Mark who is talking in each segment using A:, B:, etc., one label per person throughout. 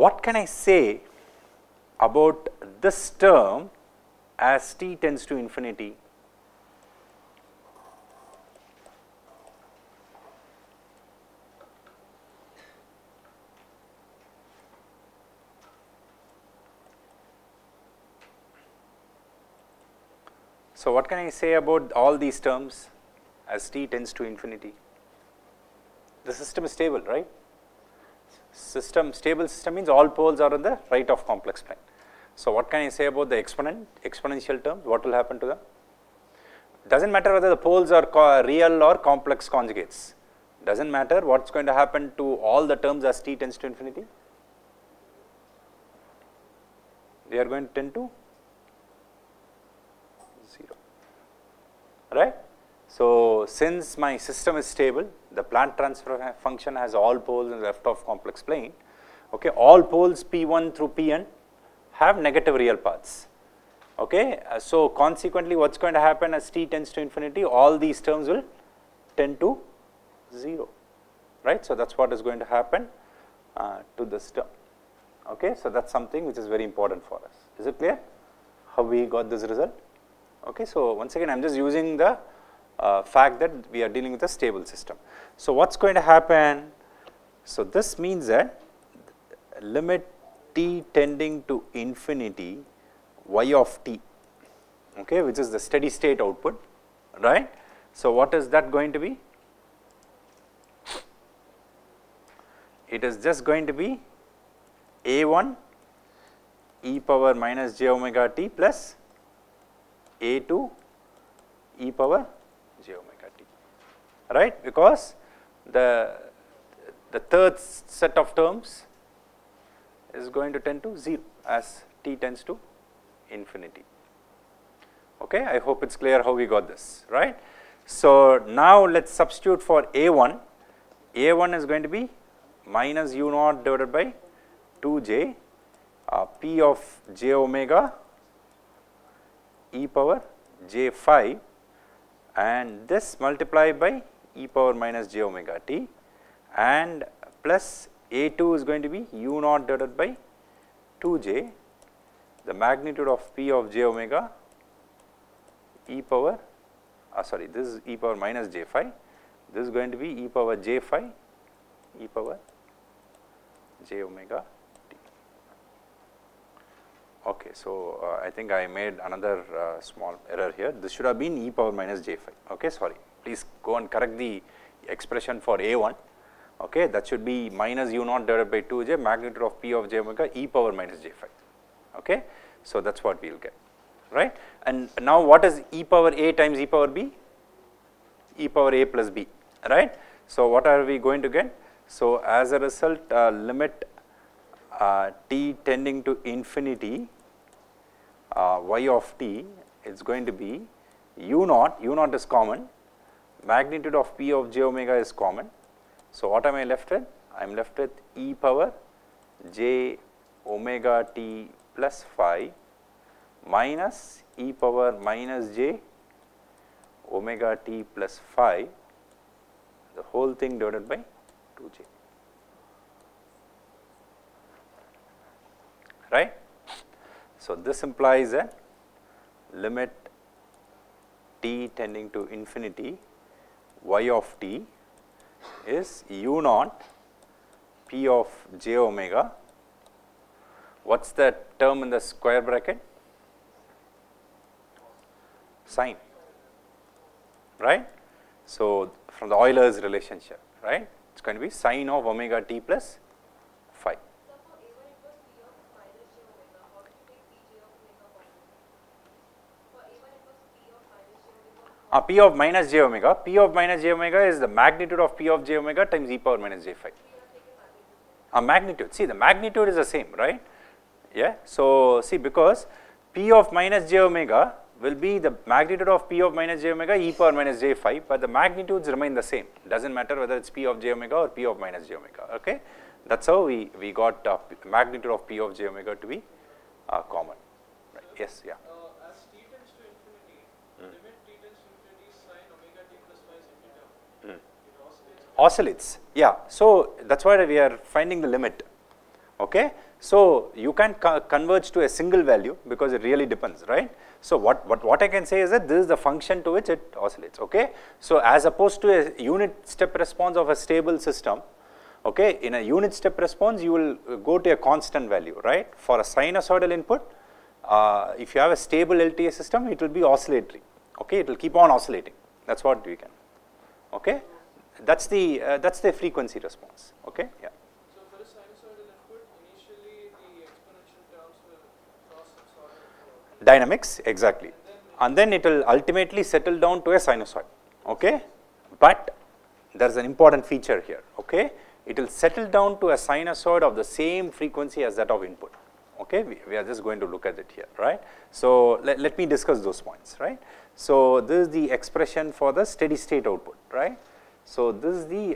A: what can I say about this term as t tends to infinity? So, what can I say about all these terms as t tends to infinity? The system is stable, right? Stable system means all poles are on the right of complex plane. So, what can I say about the exponential terms? What will happen to them? Does not matter whether the poles are real or complex conjugates. Does not matter what is going to happen to all the terms as t tends to infinity. They are going to tend to 0, right. So, since my system is stable, the plant transfer function has all poles in the left of complex plane. Okay, all poles P1 through Pn have negative real parts. Okay, so consequently, what is going to happen as t tends to infinity? All these terms will tend to 0, right. So, that is what is going to happen to this term. Okay, so that is something which is very important for us. Is it clear how we got this result? Okay, so once again, I am just using the fact that we are dealing with a stable system. So, what is going to happen? So, this means that limit t tending to infinity y of t, okay, which is the steady state output, right. So, what is that going to be? It is just going to be a1 e power minus j omega t plus a2 e power j omega t, right, because the third set of terms is going to tend to 0 as t tends to infinity. Okay, I hope it is clear how we got this, right. So, now let us substitute for a1. a1 is going to be minus u naught divided by 2j p of j omega e power j phi, and this multiplied by e power minus j omega t, and plus a2 is going to be u naught divided by 2j, the magnitude of p of j omega e power, sorry, this is e power minus j phi, this is going to be e power j phi e power j omega t. Okay, so I think I made another small error here. This should have been e power minus j phi. Okay, sorry. Please go and correct the expression for a1. Okay, that should be minus u naught divided by 2j magnitude of p of j omega e power minus j phi. Okay, so that's what we will get, right. And now what is e power a times e power b? E power a plus b, right. So what are we going to get? So as a result, limit t tending to infinity y of t is going to be u naught is common, magnitude of p of j omega is common. So what am I left with? I am left with e power j omega t plus phi minus e power minus j omega t plus phi, the whole thing divided by 2j, right. So this implies that limit t tending to infinity y of t is u naught p of j omega. What is the term in the square bracket? Sine, right. So from the Euler's relationship, right, it is going to be sine of omega t plus phi. P of minus j omega. P of minus j omega is the magnitude of p of j omega times e power minus j phi. Magnitude. See, the magnitude is the same, right? Yeah. So see, because p of minus j omega will be the magnitude of p of minus j omega e power minus j phi, but the magnitudes remain the same. Does not matter whether it is p of j omega or p of minus j omega. Okay. That is how we got magnitude of p of j omega to be common. Right. Yes. Yeah.
B: As t tends to infinity, limit t tends to infinity sin omega t plus phi is infinity. It oscillates.
A: Oscillates. Yeah. So that's why we are finding the limit. Okay. So you can converge to a single value because it really depends, right? So what I can say is that this is the function to which it oscillates, okay? So as opposed to a unit step response of a stable system, okay, in a unit step response you will go to a constant value, right? For a sinusoidal input, if you have a stable LTA system, it will be oscillatory, okay? It will keep on oscillating. That's what we can, okay? That's the frequency response, okay? Yeah.
B: So for a sinusoidal input, initially the exponential terms will cross some sort of
A: Dynamics, exactly. And then it will ultimately settle down to a sinusoid, okay? But there is an important feature here, okay? It will settle down to a sinusoid of the same frequency as that of input, okay? We are just going to look at it here, right? So let me discuss those points, right? So this is the expression for the steady state output, right? So this is the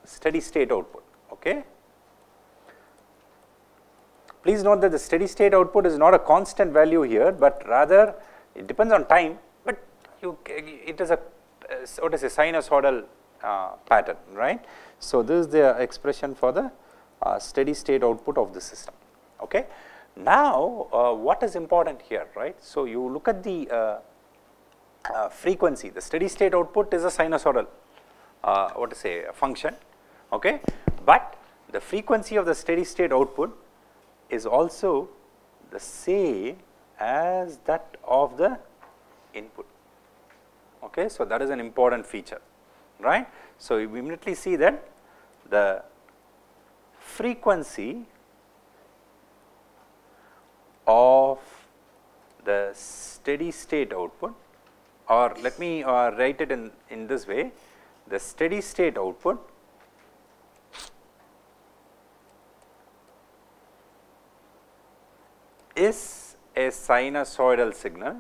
A: steady state output, okay? Please note that the steady state output is not a constant value here, but rather it depends on time, but it is a what is a sinusoidal pattern, right? So this is the expression for the steady state output of the system, okay? Now what is important here, right? So you look at the frequency. The steady state output is a sinusoidal what to say function, okay? But the frequency of the steady state output is also the same as that of the input, okay? So that is an important feature, right? So you immediately see that the frequency of the steady state output, or let me write it in this way, the steady state output is a sinusoidal signal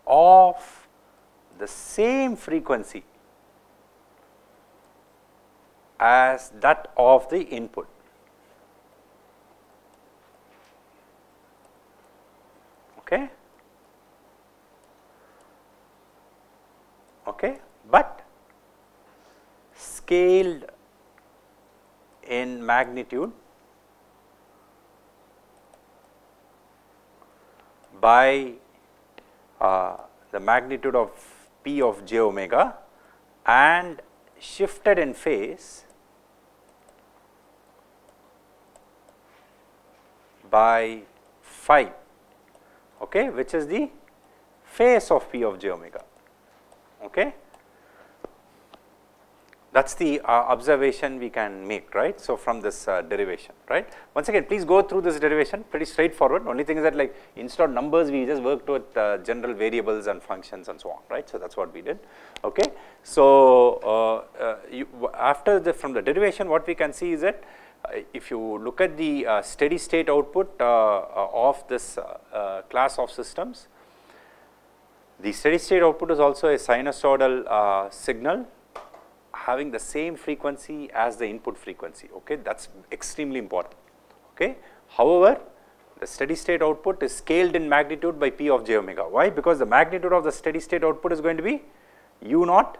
A: of the same frequency as that of the input, okay? Okay, but scaled in magnitude by the magnitude of P of j omega and shifted in phase by phi, okay, which is the phase of P of j omega, okay. That is the observation we can make, right. So from this derivation, right. Once again, please go through this derivation, pretty straightforward. Only thing is that, like, instead of numbers, we just worked with general variables and functions and so on, right. So that is what we did, okay. So after from the derivation, what we can see is that if you look at the steady state output of this class of systems, the steady state output is also a sinusoidal signal having the same frequency as the input frequency, okay. That is extremely important, okay. However, the steady state output is scaled in magnitude by P of j omega. Why? Because the magnitude of the steady state output is going to be U naught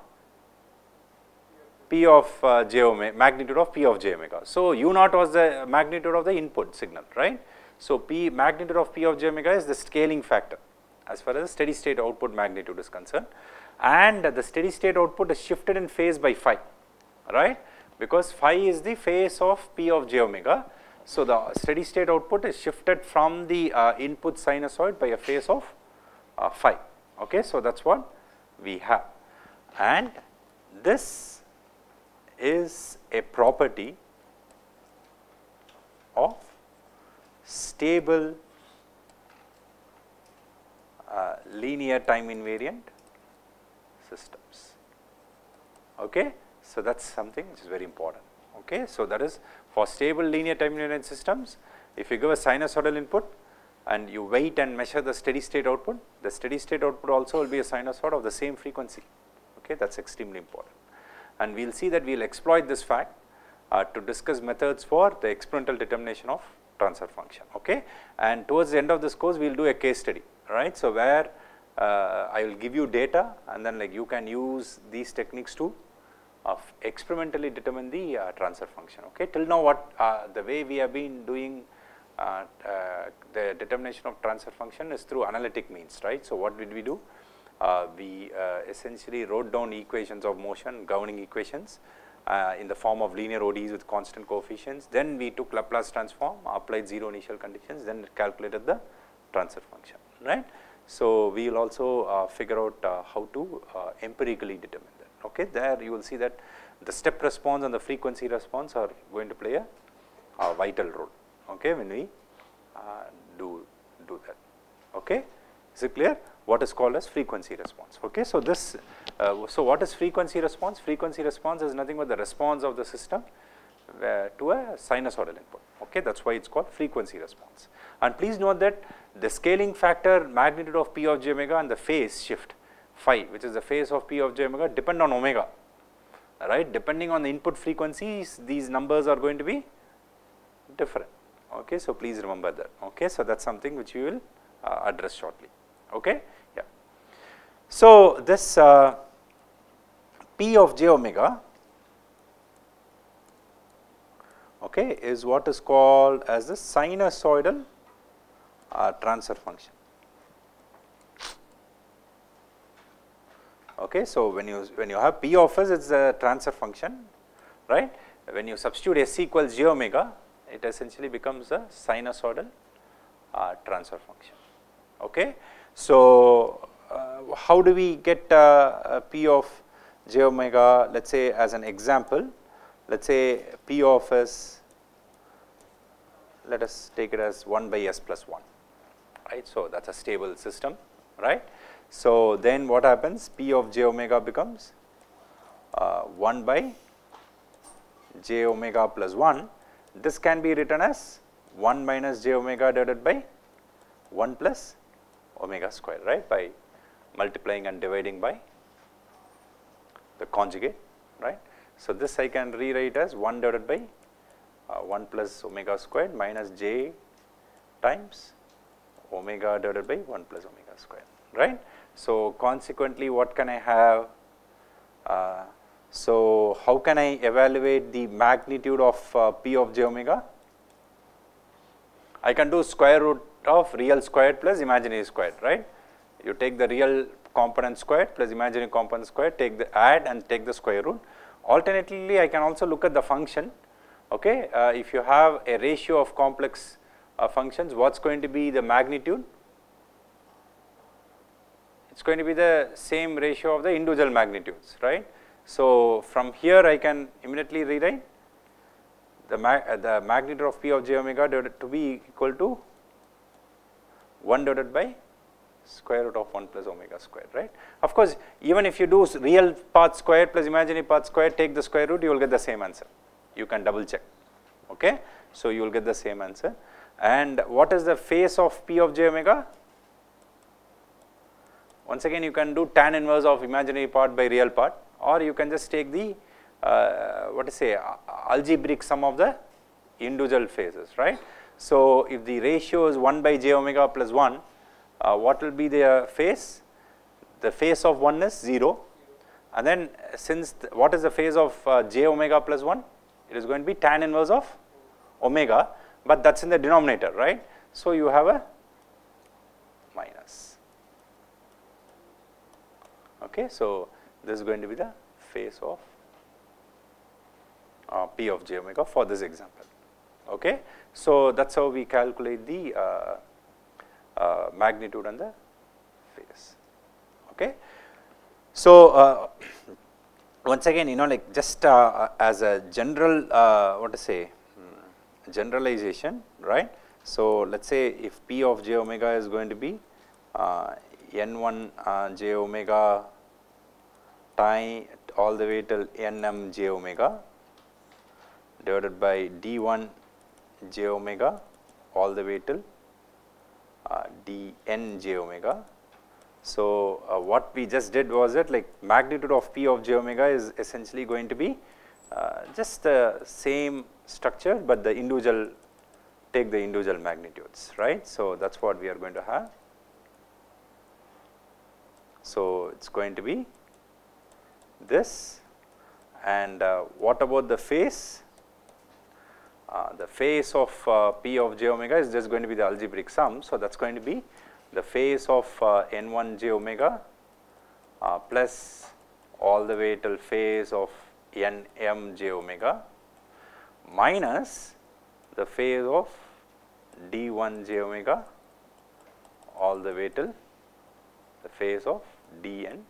A: P of j omega, magnitude of P of j omega. So U naught was the magnitude of the input signal, right. So magnitude of P of j omega is the scaling factor as far as the steady state output magnitude is concerned, and the steady state output is shifted in phase by phi, right, because phi is the phase of P of j omega. So the steady state output is shifted from the input sinusoid by a phase of phi, okay. So that is what we have, and this is a property of stable linear time invariant systems, okay. So that is something which is very important, okay. So that is for stable linear time invariant systems, if you give a sinusoidal input and you wait and measure the steady state output, the steady state output also will be a sinusoid of the same frequency, okay. That is extremely important, and we will see that we will exploit this fact to discuss methods for the experimental determination of transfer function. Okay, and towards the end of this course we will do a case study, right. So where I will give you data, and then like you can use these techniques to experimentally determine the transfer function. Okay, till now what the way we have been doing the determination of transfer function is through analytic means, right. So what did we do? We essentially wrote down equations of motion, governing equations in the form of linear ODEs with constant coefficients. Then we took Laplace transform, applied zero initial conditions, then calculated the transfer function, right. So we will also figure out how to empirically determine that. Okay, there you will see that the step response and the frequency response are going to play a vital role. Okay, when we do that. Okay, is it clear? What is called as frequency response. Okay, so this so what is frequency response? Frequency response is nothing but the response of the system to a sinusoidal input. Okay, that's why it's called frequency response. And please note that the scaling factor magnitude of P of j omega and the phase shift phi, which is the phase of P of j omega, depend on omega, right. Depending on the input frequencies, these numbers are going to be different. Okay, so please remember that. Okay, so that's something which we will address shortly. Okay, yeah. So this P of j omega, okay, is what is called as the sinusoidal transfer function. Okay, so when you have P of s, it's a transfer function, right. When you substitute s equals j omega, it essentially becomes a sinusoidal transfer function. Okay, so how do we get P of j omega? Let us say as an example, let us say P of s, let us take it as 1 by s plus 1, right. So that is a stable system, right. So then what happens? P of j omega becomes 1 by j omega plus 1. This can be written as 1 minus j omega divided by 1 plus omega square, right, by multiplying and dividing by the conjugate, right. So this I can rewrite as 1 divided by 1 plus omega squared minus j times omega divided by 1 plus omega squared, right. So consequently what can I have? So how can I evaluate the magnitude of P of j omega? I can do square root of real squared plus imaginary squared, right. You take the real component squared plus imaginary component squared, take the add and take the square root. Alternatively, I can also look at the function. Okay, if you have a ratio of complex functions, what's going to be the magnitude? It's going to be the same ratio of the individual magnitudes, right. So from here I can immediately rewrite the magnitude of P of j omega to be equal to 1 divided by square root of 1 plus omega squared, right. Of course, even if you do real part squared plus imaginary part squared, take the square root, you will get the same answer. You can double check. Okay, so you will get the same answer. And what is the phase of P of j omega? Once again, you can do tan inverse of imaginary part by real part, or you can just take the what to say algebraic sum of the individual phases, right. So if the ratio is 1 by j omega plus 1, what will be the phase? The phase of 1 is 0, and then since what is the phase of j omega plus 1? It is going to be tan inverse of omega, but that is in the denominator, right. So you have a minus. Okay, so this is going to be the phase of P of j omega for this example. Okay, so that's how we calculate the magnitude and the phase. Okay, so once again, you know, like just as a general what to say generalization, right. So let's say if P of j omega is going to be n1 j omega time all the way till nm j omega divided by d1 j omega all the way till dn j omega. So what we just did was that like magnitude of P of j omega is essentially going to be just the same structure, but the individual take the individual magnitudes, right. So, that is what we are going to have. So, it is going to be this, and what about the phase? The phase of P of j omega is just going to be the algebraic sum. So, that is going to be the phase of n1 j omega plus all the way till phase of n m j omega minus the phase of d1 j omega all the way till the phase of dn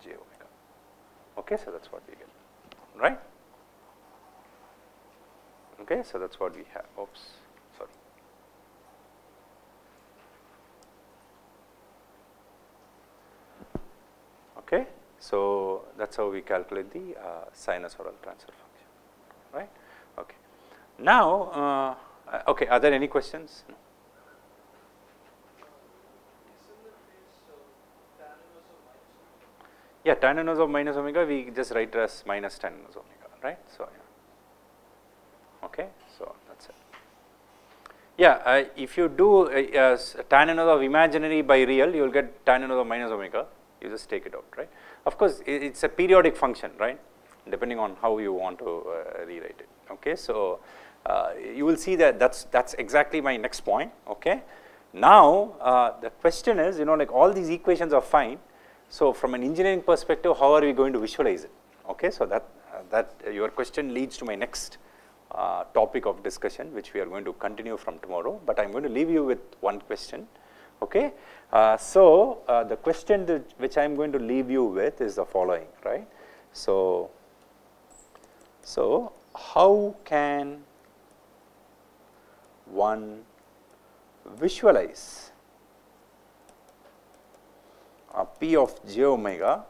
A: j omega. Okay, so that is what we get, right. Okay, so that is what we have. Oops, sorry. Okay, so that is how we calculate the sinusoidal transfer function, right. Okay. Now, okay, are there any questions? No. Yeah, tan inverse of minus omega, we just write it as minus tan inverse omega, right. So, yeah. Okay, so that is it. Yeah, if you do tan inverse of imaginary by real, you will get tan inverse of minus omega, you just take it out, right. Of course, it is a periodic function, right, depending on how you want to rewrite it. Okay, so you will see that that's exactly my next point. Okay, now the question is, like all these equations are fine. So, from an engineering perspective, how are we going to visualize it? Okay, so that your question leads to my next topic of discussion, which we are going to continue from tomorrow, but I am going to leave you with one question. Okay, so the question which I am going to leave you with is the following, right. So how can one visualize P of j omega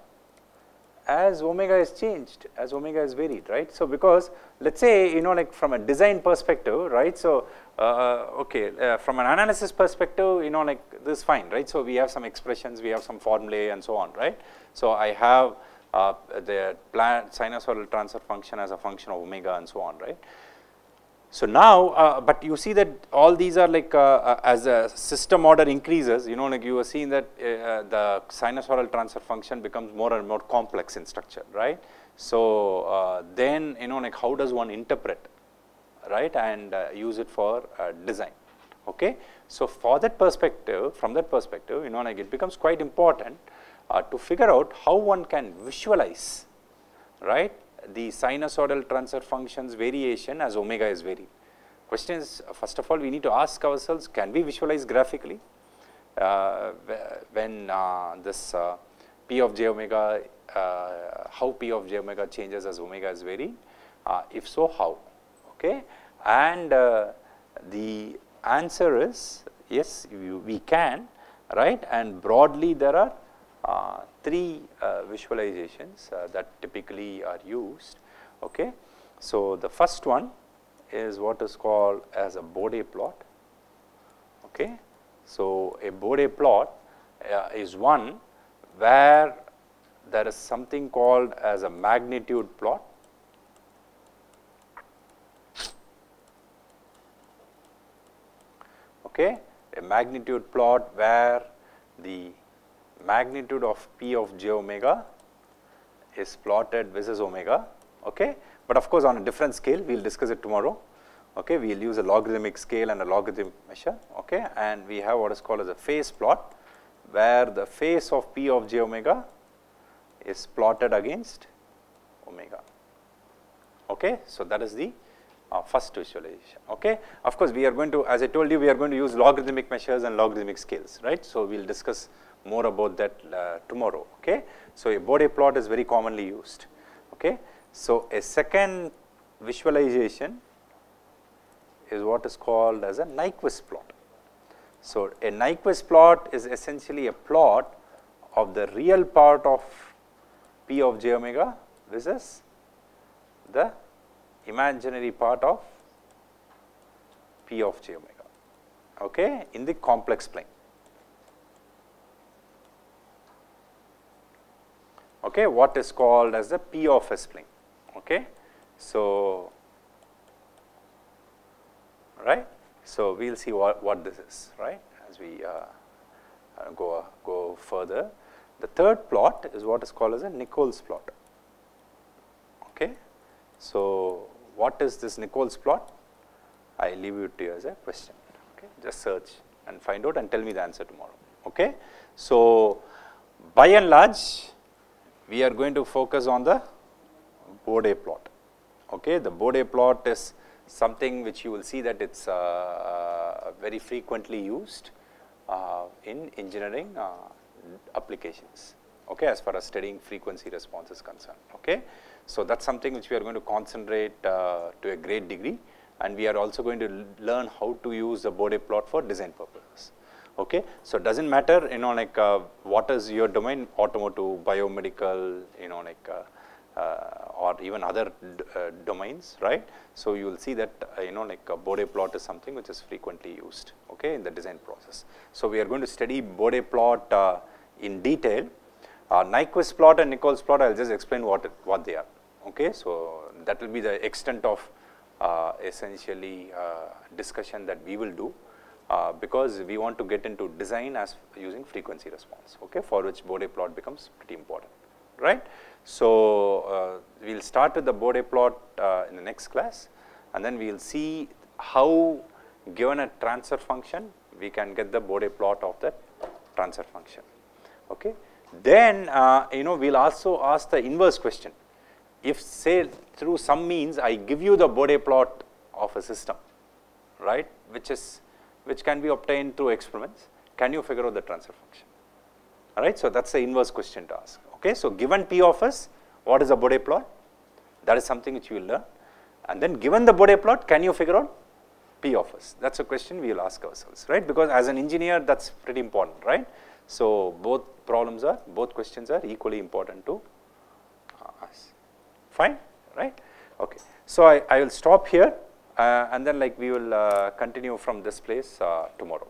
A: as omega is changed, as omega is varied, right. So, because let us say, like from a design perspective, right. So, okay, from an analysis perspective, like this is fine, right. So, we have some expressions, we have some formulae and so on, right. So, I have the sinusoidal transfer function as a function of omega and so on, right. So, now, but you see that all these are like as the system order increases, like you are seeing that the sinusoidal transfer function becomes more and more complex in structure, right. So, then like how does one interpret, right, and use it for design. Okay. So, for that perspective, from that perspective, like it becomes quite important to figure out how one can visualize, right, the sinusoidal transfer functions variation as omega is varied. Question is, first of all, we need to ask ourselves, can we visualize graphically when this P of j omega, how P of j omega changes as omega is varied? If so, how? Okay. And the answer is yes, we can, right, and broadly there are three visualizations that typically are used. Okay. So, the first one is what is called as a Bode plot. Okay. So, a Bode plot is one where there is something called as a magnitude plot. Okay. A magnitude plot where the magnitude of P of j omega is plotted versus omega, okay. But of course, on a different scale, we will discuss it tomorrow. Okay. We will use a logarithmic scale and a logarithmic measure, okay. And we have what is called as a phase plot, where the phase of P of j omega is plotted against omega, okay. So, that is the first visualization, okay. Of course, we are going to, as I told you, we are going to use logarithmic measures and logarithmic scales, right. So, we will discuss more about that tomorrow, okay. So, a Bode plot is very commonly used, okay. So, a second visualization is what is called as a Nyquist plot. So, a Nyquist plot is essentially a plot of the real part of P of j omega versus the imaginary part of P of j omega, okay, in the complex plane. Okay, what is called as the P of S plane. Okay. So, right. So, we will see what this is, right, as we go further. The third plot is what is called as a Nichols plot. Okay. So, what is this Nichols plot? I leave it to you as a question. Okay. Just search and find out and tell me the answer tomorrow. Okay. So, by and large, we are going to focus on the Bode plot. Okay. The Bode plot is something which you will see that it's very frequently used in engineering applications, okay, as far as studying frequency response is concerned. Okay. So, that is something which we are going to concentrate to a great degree, and we are also going to learn how to use the Bode plot for design purposes. Okay. So, it does not matter, you know, like what is your domain, automotive, biomedical, you know, like or even other domains, right. So, you will see that you know, like Bode plot is something which is frequently used, okay, in the design process. So, we are going to study Bode plot in detail. Nyquist plot and Nichols plot, I will just explain what they are. Okay. So, that will be the extent of essentially discussion that we will do, because we want to get into design as using frequency response, okay, for which Bode plot becomes pretty important, right. So, we will start with the Bode plot in the next class, and then we will see how, given a transfer function, we can get the Bode plot of that transfer function. Okay. Then you know, we will also ask the inverse question. If say through some means I give you the Bode plot of a system, right, which can be obtained through experiments, can you figure out the transfer function? All right. So, that is the inverse question to ask. Okay. So, given P of s, what is the Bode plot? That is something which you will learn, and then given the Bode plot, can you figure out P of s? That is a question we will ask ourselves, right, because as an engineer that is pretty important, right. So, both questions are equally important to us. Fine, right. Okay. So, I will stop here and then like we will continue from this place tomorrow.